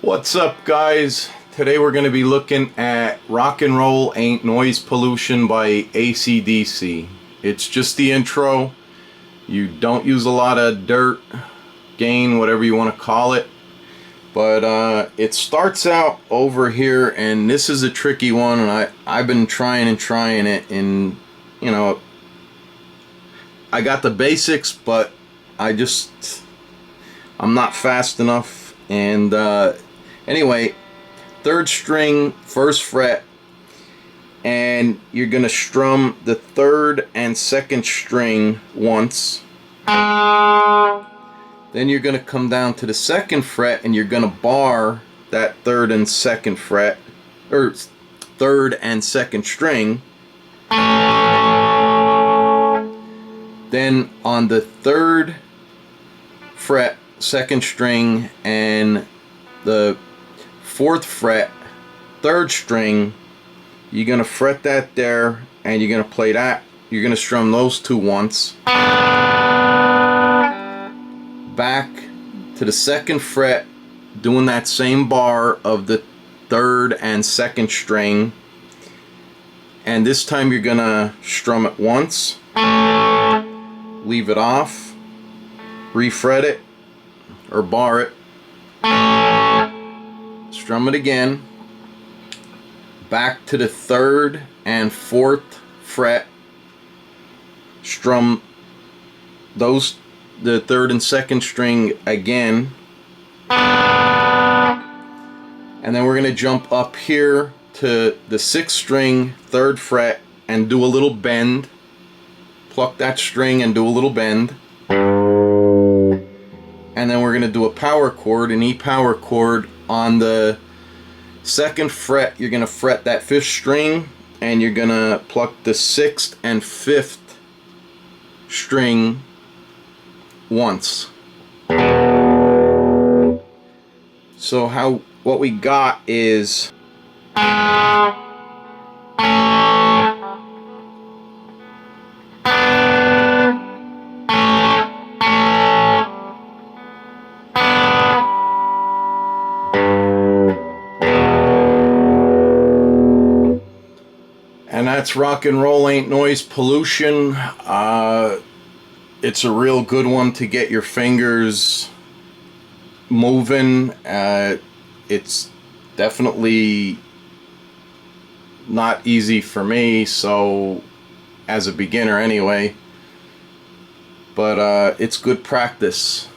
What's up, guys? Today we're going to be looking at Rock and Roll Ain't Noise Pollution by AC/DC. It's just the intro. You don't use a lot of dirt, gain, whatever you want to call it. But it starts out over here, and this is a tricky one, and I've been trying it, and you know, I got the basics, but I'm not fast enough. And anyway, third string, first fret, and you're gonna strum the third and second string once. Then you're gonna come down to the second fret and you're gonna bar that third and second fret, or third and second string. Then on the third fret, second string, and the fourth fret, third string, you're gonna fret that there, and you're gonna play that. You're gonna strum those two once. Back to the second fret, doing that same bar of the third and second string, and this time you're gonna strum it once, leave it off, refret it or bar it, strum it again, back to the third and fourth fret, strum the third and second string again, and then we're going to jump up here to the sixth string, third fret, and do a little bend. Pluck that string and do a little bend, and then we're going to do a power chord, an E power chord. On the second fret, you're going to fret that fifth string, and you're going to pluck the sixth and fifth string once. So what we got is and that's Rock and Roll Ain't Noise Pollution. It's a real good one to get your fingers moving. It's definitely not easy for me, so as a beginner anyway, but it's good practice.